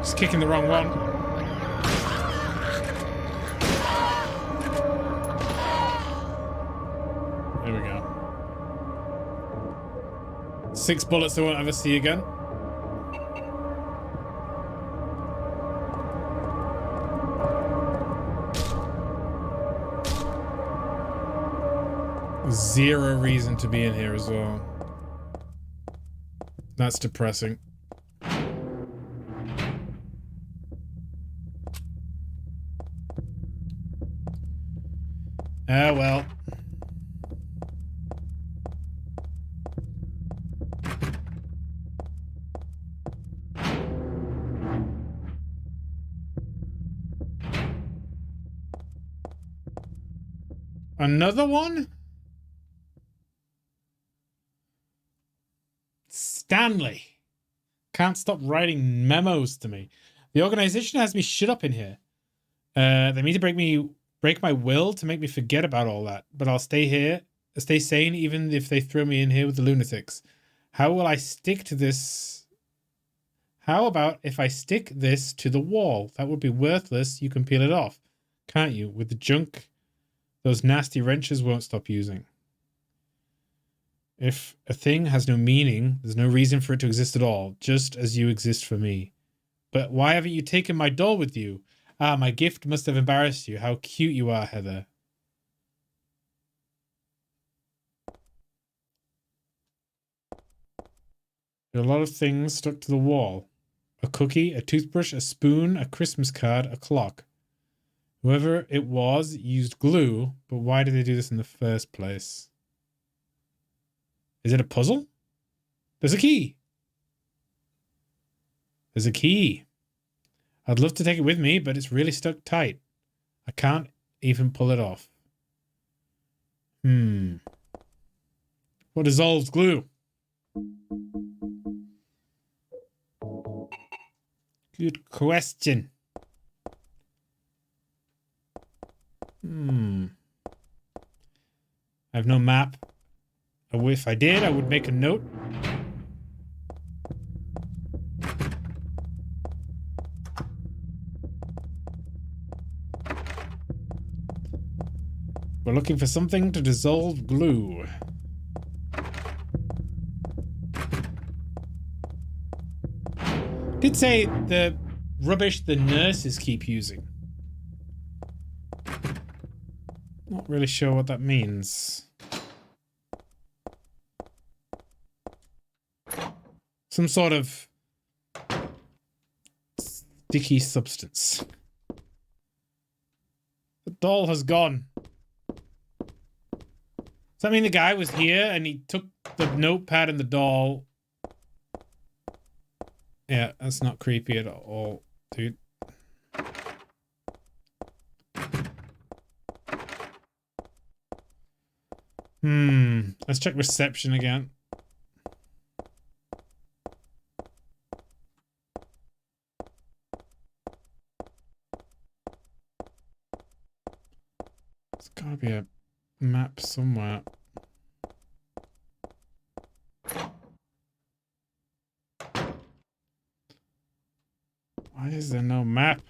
Just kicking the wrong one. There we go. 6 bullets I won't ever see again. Zero reason to be in here as well. That's depressing. Ah, well. Another one? Stanley. Can't stop writing memos to me. The organization has me shut up in here. They mean to break my will to make me forget about all that. But I'll stay here, stay sane, even if they throw me in here with the lunatics. How will I stick to this? How about if I stick this to the wall? That would be worthless. You can peel it off, can't you? With the junk those nasty wrenches won't stop using. If a thing has no meaning, there's no reason for it to exist at all, just as you exist for me. But why haven't you taken my doll with you? Ah, my gift must have embarrassed you. How cute you are, Heather. There are a lot of things stuck to the wall. A cookie, a toothbrush, a spoon, a Christmas card, a clock. Whoever it was used glue, but why did they do this in the first place? Is it a puzzle? There's a key. There's a key. I'd love to take it with me, but it's really stuck tight. I can't even pull it off. What dissolves glue? Good question. I have no map. If I did, I would make a note. We're looking for something to dissolve glue. Did say the rubbish the nurses keep using. Not really sure what that means. Some sort of sticky substance. The doll has gone. Does that mean the guy was here and he took the notepad and the doll? Yeah, that's not creepy at all, dude. Let's check reception again. There's gotta be a map somewhere. Why is there no map?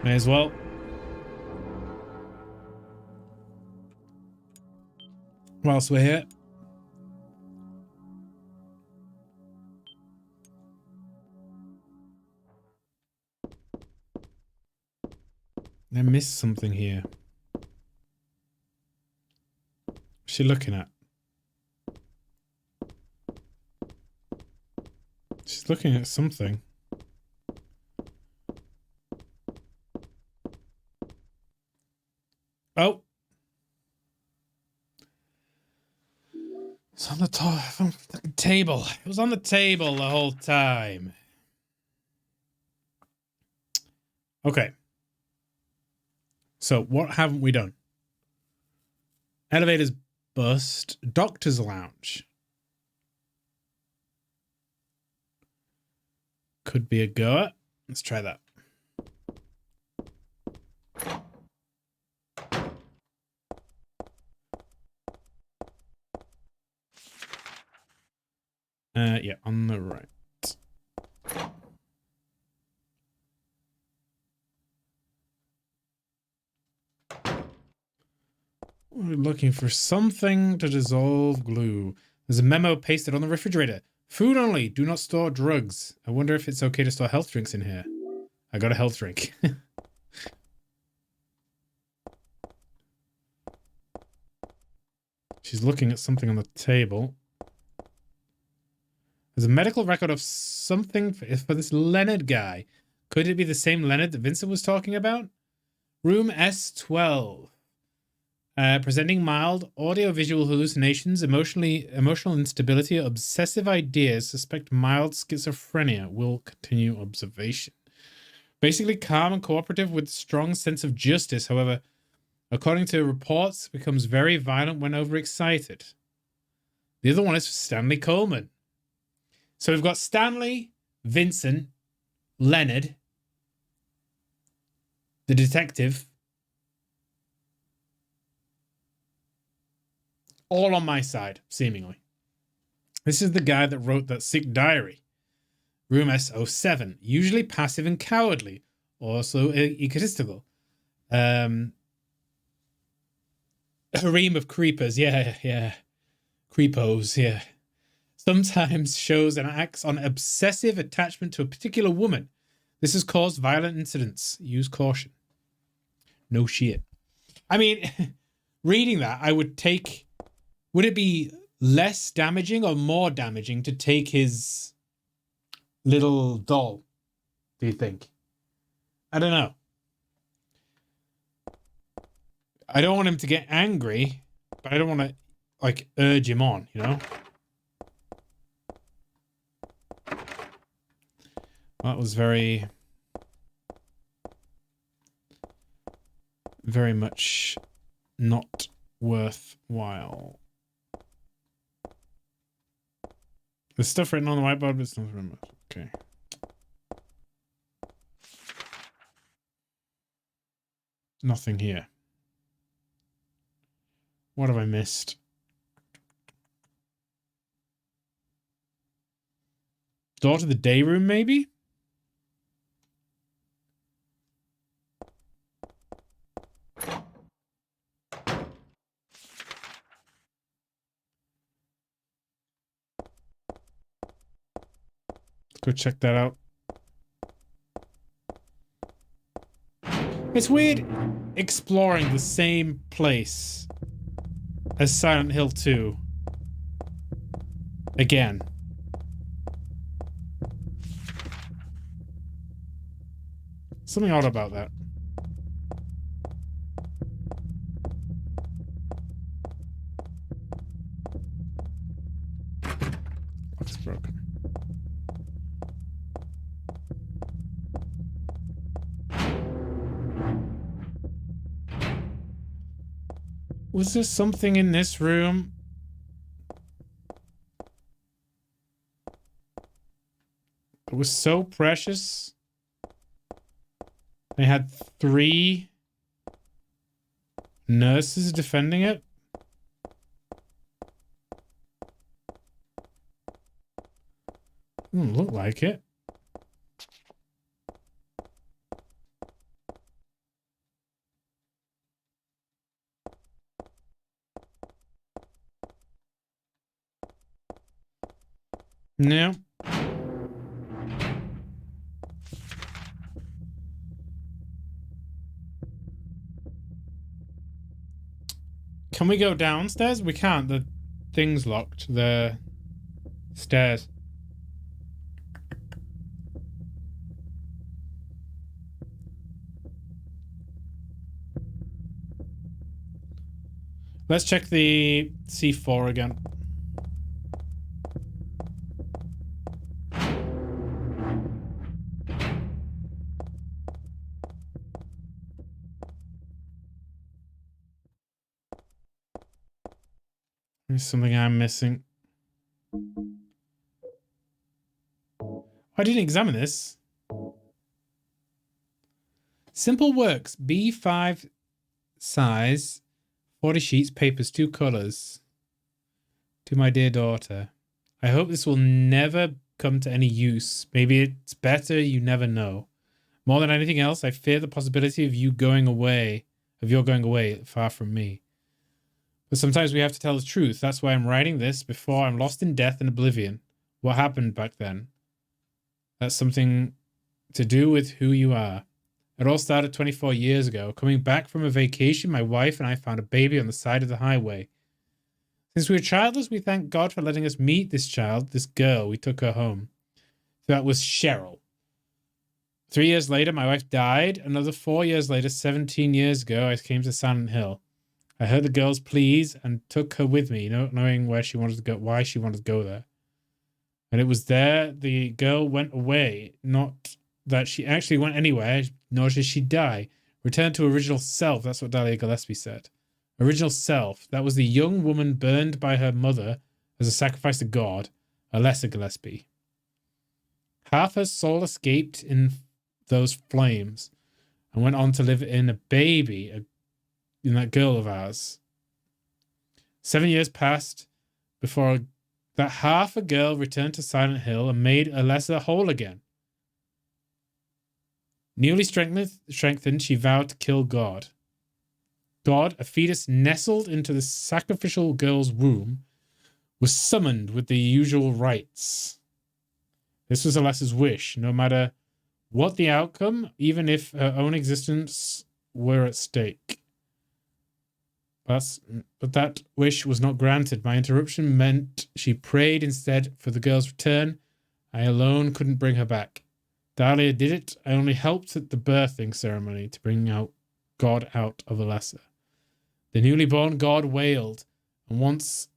May as well. Whilst we're here. I missed something here. What's she looking at? She's looking at something. Oh. It's on the top of the table. It was on the table the whole time. Okay. So what haven't we done? Elevators bust. Doctor's lounge. Could be a goer. Let's try that. Yeah, on the right. We're looking for something to dissolve glue. There's a memo pasted on the refrigerator. Food only. Do not store drugs. I wonder if it's okay to store health drinks in here. I got a health drink. She's looking at something on the table. There's a medical record of something for this Leonard guy. Could it be the same Leonard that Vincent was talking about? Room S12. Presenting mild audio-visual hallucinations, emotional instability, obsessive ideas, suspect mild schizophrenia. Will continue observation. Basically calm and cooperative with strong sense of justice. However, according to reports, becomes very violent when overexcited. The other one is Stanley Coleman. So we've got Stanley, Vincent, Leonard, the detective, all on my side, seemingly. This is the guy that wrote that sick diary. Room S07, usually passive and cowardly, also egotistical. Harem of creepers, yeah. Creepos, yeah. Sometimes shows and acts on obsessive attachment to a particular woman. This has caused violent incidents. Use caution. No shit. I mean, reading that, I would take... Would it be less damaging or more damaging to take his little doll, do you think? I don't know. I don't want him to get angry, but I don't want to, like, urge him on, you know? That was very much not worthwhile. There's stuff written on the whiteboard, but it's not remembered. Okay. Nothing here. What have I missed? Door to the day room, maybe? Let's go check that out. It's weird exploring the same place as Silent Hill 2 again. Something odd about that. Lock's broken. Was there something in this room? It was so precious. They had 3 nurses defending it. Doesn't look like it. No. Can we go downstairs? We can't. The thing's locked. The stairs. Let's check the C4 again. There's something I'm missing. I didn't examine this. Simple works. B5 size. 40 sheets, papers, 2 colors. To my dear daughter. I hope this will never come to any use. Maybe it's better, you never know. More than anything else, I fear the possibility of your going away far from me. But sometimes we have to tell the truth. That's why I'm writing this before I'm lost in death and oblivion. What happened back then? That's something to do with who you are. It all started 24 years ago. Coming back from a vacation, my wife and I found a baby on the side of the highway. Since we were childless, we thank God for letting us meet this child, this girl. We took her home. That was Cheryl. 3 years later, my wife died. Another 4 years later, 17 years ago, I came to Silent Hill. I heard the girl's pleas and took her with me, not knowing where she wanted to go, why she wanted to go there. And it was there the girl went away, not that she actually went anywhere, nor did she die. Returned to original self, that's what Dahlia Gillespie said. Original self, that was the young woman burned by her mother as a sacrifice to God, Alessa Gillespie. Half her soul escaped in those flames and went on to live in a baby, in that girl of ours. 7 years passed before that half a girl returned to Silent Hill and made Alessa whole again. Newly strengthened, she vowed to kill God. God, a fetus nestled into the sacrificial girl's womb, was summoned with the usual rites. This was Alessa's wish, no matter what the outcome, even if her own existence were at stake. But that wish was not granted. My interruption meant she prayed instead for the girl's return. I alone couldn't bring her back. Dahlia did it. I only helped at the birthing ceremony to bring God out of Alessa. The newly born God wailed once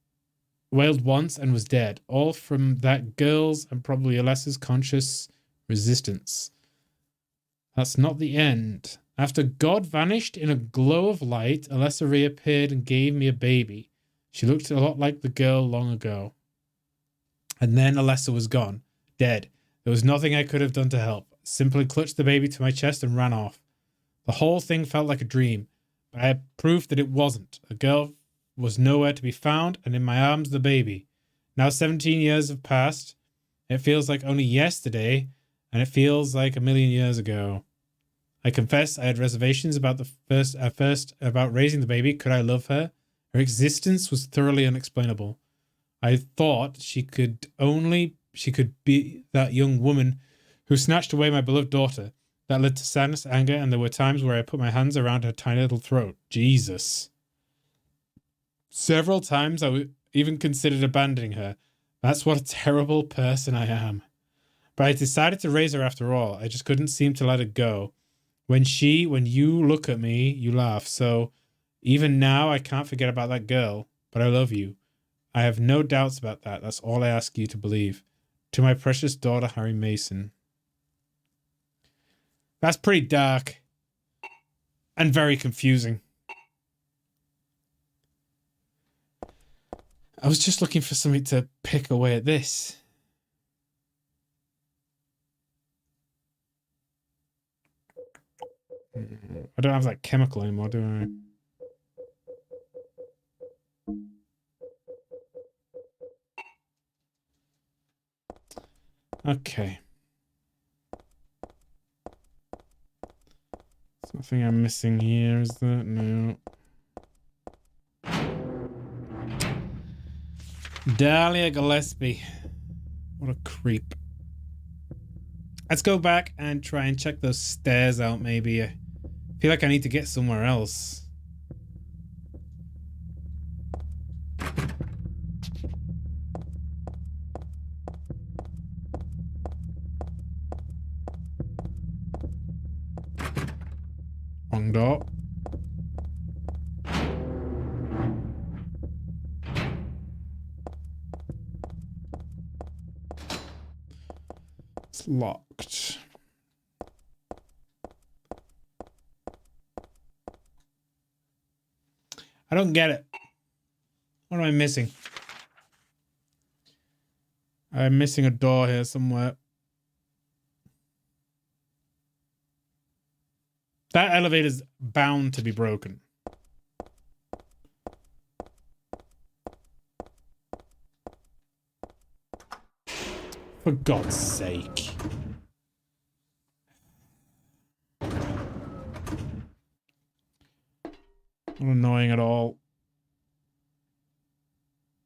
and was dead, all from that girl's and probably Alessa's conscious resistance. That's not the end. After God vanished in a glow of light, Alessa reappeared and gave me a baby. She looked a lot like the girl long ago. And then Alessa was gone, dead. There was nothing I could have done to help. Simply clutched the baby to my chest and ran off. The whole thing felt like a dream, but I had proof that it wasn't. The girl was nowhere to be found, and in my arms the baby. Now 17 years have passed. It feels like only yesterday, and it feels like a million years ago. I confess I had reservations about about raising the baby. Could I love her? Her existence was thoroughly unexplainable. I thought she could be that young woman who snatched away my beloved daughter. That led to sadness, anger, and there were times where I put my hands around her tiny little throat. Jesus. Several times I even considered abandoning her. That's what a terrible person I am. But I decided to raise her after all. I just couldn't seem to let her go. When you look at me, you laugh. So even now, I can't forget about that girl. But I love you. I have no doubts about that. That's all I ask you to believe. To my precious daughter, Harry Mason. That's pretty dark. And very confusing. I was just looking for something to pick away at this. I don't have that chemical anymore, do I? Okay. There's nothing I'm missing here, is there? No. Dahlia Gillespie. What a creep. Let's go back and try and check those stairs out, maybe. I feel like I need to get somewhere else. Wrong door. It's locked. I don't get it. What am I missing? I'm missing a door here somewhere. That elevator's bound to be broken. For God's sake. Not annoying at all.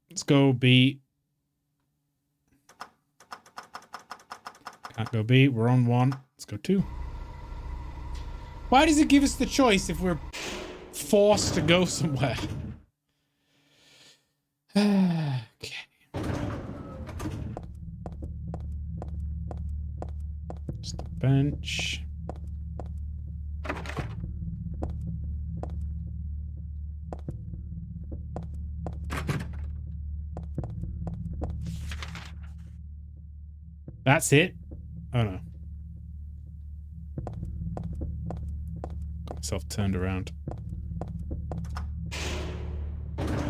Let's go B. Can't go B. We're on 1. Let's go 2. Why does it give us the choice if we're forced to go somewhere? Okay. Just a bench. That's it? Oh no. Got myself turned around.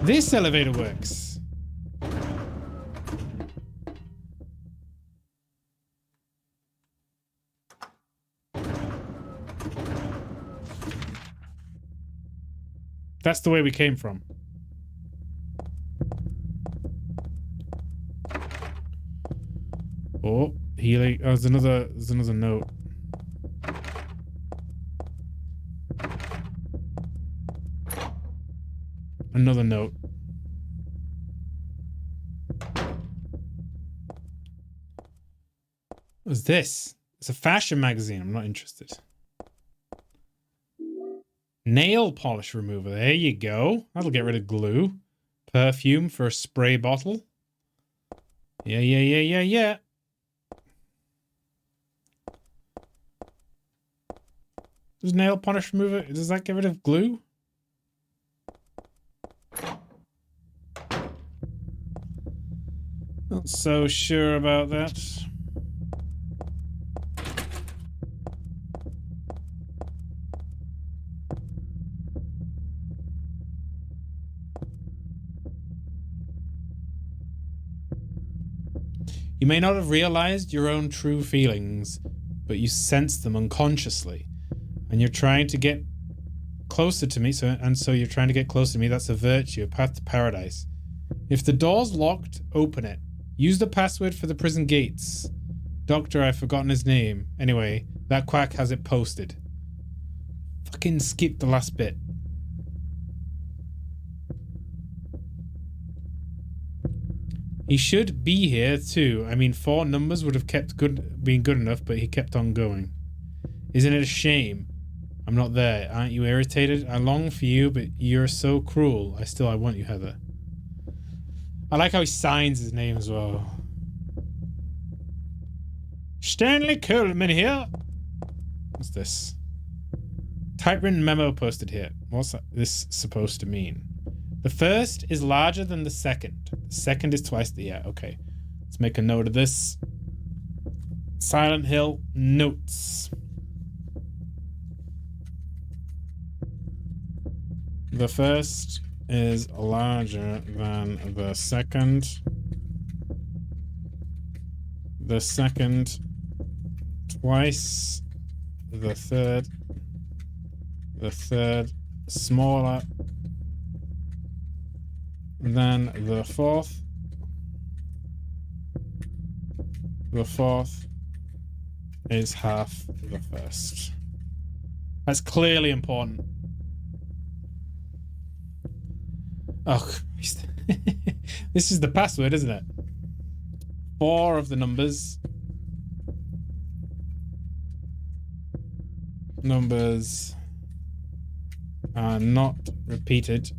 This elevator works. That's the way we came from. Oh, healing. Oh, there's another note. Another note. What's this? It's a fashion magazine. I'm not interested. Nail polish remover. There you go. That'll get rid of glue. Perfume for a spray bottle. Yeah. Does nail polish remover, does that get rid of glue? Not so sure about that. You may not have realized your own true feelings, but you sense them unconsciously. And you're trying to get closer to me, so you're trying to get closer to me. That's a virtue, a path to paradise. If the door's locked, open it. Use the password for the prison gates. Doctor, I've forgotten his name. Anyway, that quack has it posted. Fucking skip the last bit. He should be here too. I mean, 4 numbers would have been good enough, but he kept on going. Isn't it a shame? I'm not there. Aren't you irritated? I long for you, but you're so cruel. I want you, Heather. I like how he signs his name as well. Stanley Coleman here. What's this? Typewritten memo posted here. What's this supposed to mean? The first is larger than the second. The second is twice the... Yeah, okay. Let's make a note of this. Silent Hill notes. The first is larger than the second. The second twice. The third. The third smaller than the fourth. The fourth is half the first. That's clearly important. Oh, Christ. This is the password, isn't it? 4 of the numbers. Numbers are not repeated.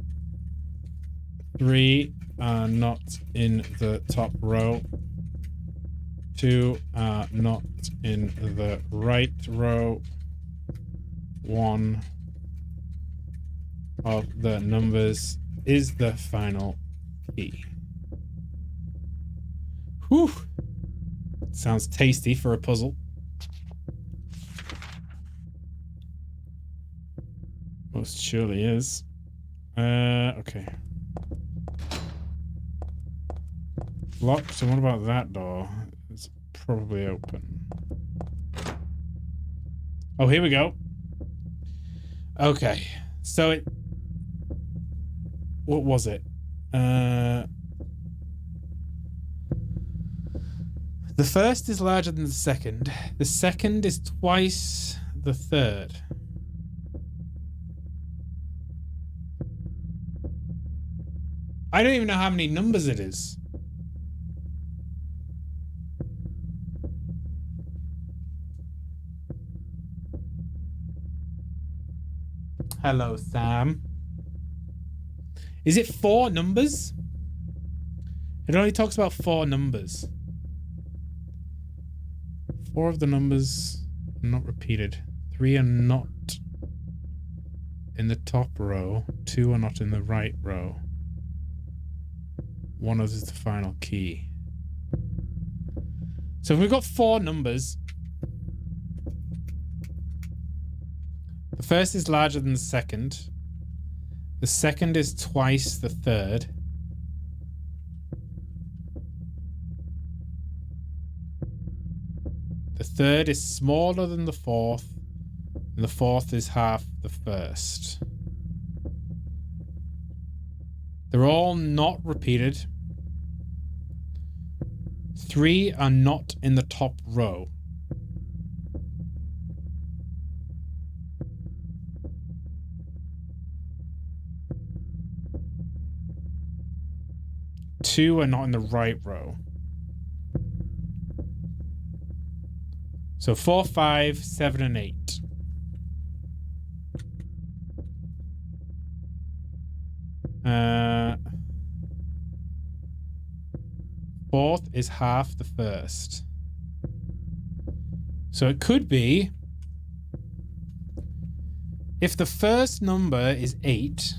3 are not in the top row. 2 are not in the right row. 1 of the numbers is the final key. Whew. Sounds tasty for a puzzle. Most surely is. Okay. Locked, so what about that door? It's probably open. Oh, here we go. Okay. So it... What was it? The first is larger than the second. The second is twice the third. I don't even know how many numbers it is. Hello, Sam. Is it 4 numbers? It only talks about 4 numbers. 4 of the numbers are not repeated. 3 are not in the top row. 2 are not in the right row. 1 of is the final key. So if we've got 4 numbers. The first is larger than the second. The second is twice the third. The third is smaller than the fourth. And the fourth is half the first. They're all not repeated. 3 are not in the top row. Two are not in the right row. So 4, 5, 7, and 8. Fourth is half the first. So it could be, if the first number is 8,